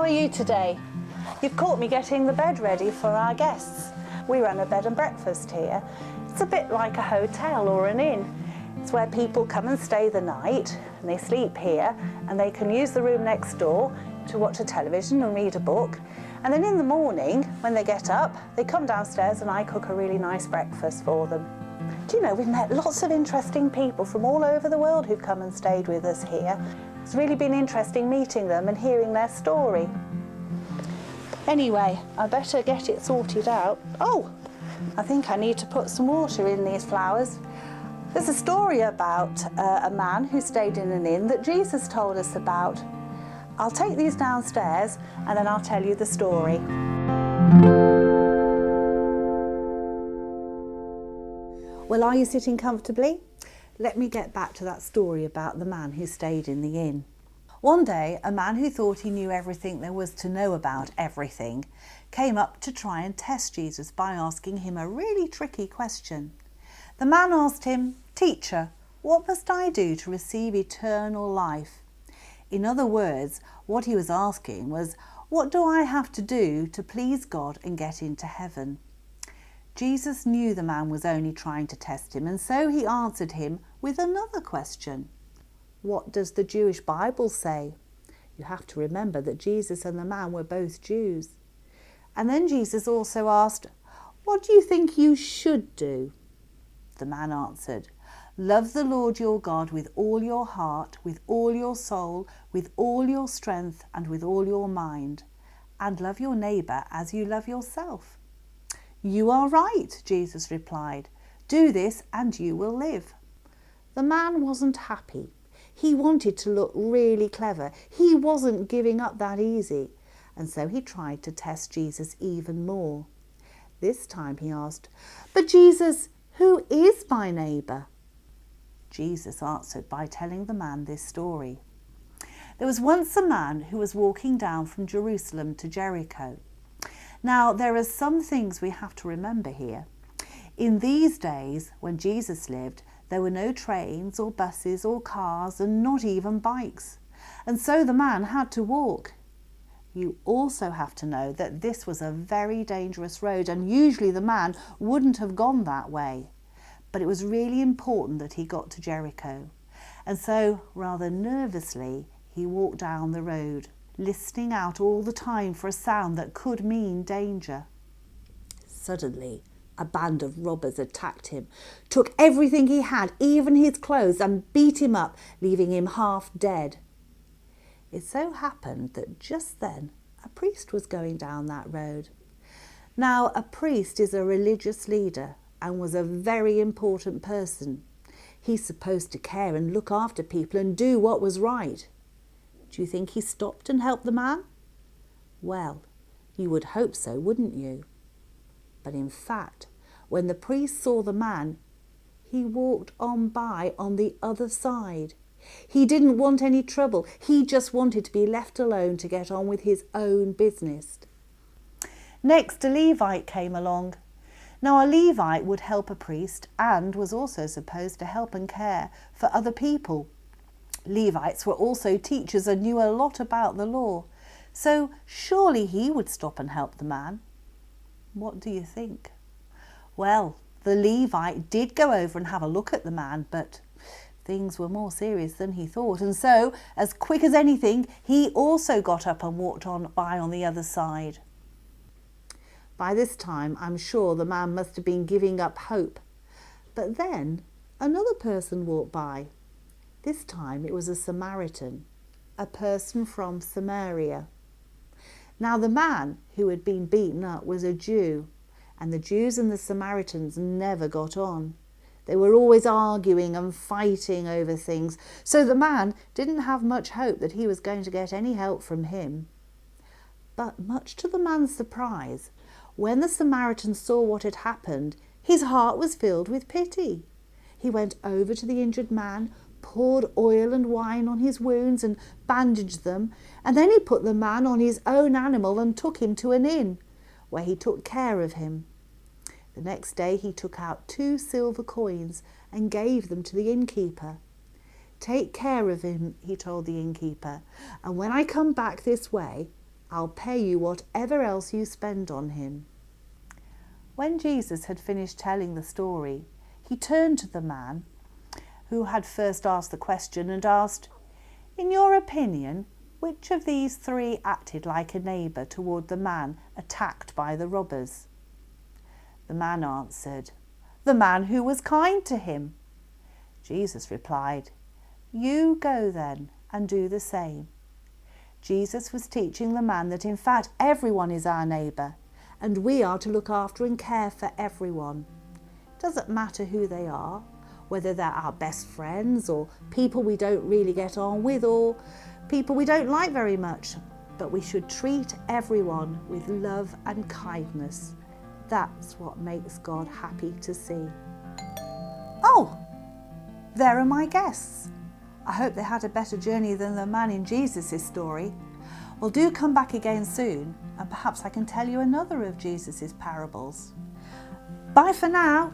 are you today? You've caught me getting the bed ready for our guests. We run a bed and breakfast here. It's a bit like a hotel or an inn. It's where people come and stay the night and they sleep here, and they can use the room next door to watch a television and read a book. And then in the morning, when they get up, they come downstairs and I cook a really nice breakfast for them. Do you know, we've met lots of interesting people from all over the world who've come and stayed with us here. It's really been interesting meeting them and hearing their story. Anyway, I better get it sorted out. Oh, I think I need to put some water in these flowers. There's a story about a man who stayed in an inn that Jesus told us about. I'll take these downstairs and then I'll tell you the story. Well, are you sitting comfortably? Let me get back to that story about the man who stayed in the inn. One day, a man who thought he knew everything there was to know about everything came up to try and test Jesus by asking him a really tricky question. The man asked him, "Teacher, what must I do to receive eternal life?" In other words, what he was asking was, what do I have to do to please God and get into heaven? Jesus knew the man was only trying to test him, and so he answered him with another question. What does the Jewish Bible say? You have to remember that Jesus and the man were both Jews. And then Jesus also asked, what do you think you should do? The man answered, love the Lord your God with all your heart, with all your soul, with all your strength, and with all your mind, and love your neighbour as you love yourself. You are right, Jesus replied. Do this and you will live. The man wasn't happy. He wanted to look really clever. He wasn't giving up that easy. And so he tried to test Jesus even more. This time he asked, but Jesus, who is my neighbour? Jesus answered by telling the man this story. There was once a man who was walking down from Jerusalem to Jericho. Now, there are some things we have to remember here. In these days, when Jesus lived, there were no trains or buses or cars and not even bikes. And so the man had to walk. You also have to know that this was a very dangerous road, and usually the man wouldn't have gone that way. But it was really important that he got to Jericho. And so, rather nervously, he walked down the road, listening out all the time for a sound that could mean danger. Suddenly, a band of robbers attacked him, took everything he had, even his clothes, and beat him up, leaving him half dead. It so happened that just then a priest was going down that road. Now, a priest is a religious leader and was a very important person. He's supposed to care and look after people and do what was right. Do you think he stopped and helped the man? Well, you would hope so, wouldn't you? But in fact, when the priest saw the man, he walked on by on the other side. He didn't want any trouble. He just wanted to be left alone to get on with his own business. Next, a Levite came along. Now, a Levite would help a priest and was also supposed to help and care for other people. Levites were also teachers and knew a lot about the law, so surely he would stop and help the man. What do you think? Well, the Levite did go over and have a look at the man, but things were more serious than he thought, and so, as quick as anything, he also got up and walked on by on the other side. By this time, I'm sure the man must have been giving up hope. But then another person walked by. This time it was a Samaritan, a person from Samaria. Now the man who had been beaten up was a Jew, and the Jews and the Samaritans never got on. They were always arguing and fighting over things, so the man didn't have much hope that he was going to get any help from him. But much to the man's surprise, when the Samaritan saw what had happened, his heart was filled with pity. He went over to the injured man, poured oil and wine on his wounds and bandaged them, and then he put the man on his own animal and took him to an inn, where he took care of him. The next day he took out 2 silver coins and gave them to the innkeeper. Take care of him, he told the innkeeper, and when I come back this way, I'll pay you whatever else you spend on him." When Jesus had finished telling the story, he turned to the man who had first asked the question and asked, "In your opinion, which of these three acted like a neighbour toward the man attacked by the robbers?" The man answered, "The man who was kind to him." Jesus replied, "You go then and do the same." Jesus was teaching the man that in fact everyone is our neighbour, and we are to look after and care for everyone. It doesn't matter who they are, whether they're our best friends or people we don't really get on with or people we don't like very much, but we should treat everyone with love and kindness. That's what makes God happy to see. Oh, there are my guests. I hope they had a better journey than the man in Jesus' story. Well, do come back again soon, and perhaps I can tell you another of Jesus' parables. Bye for now.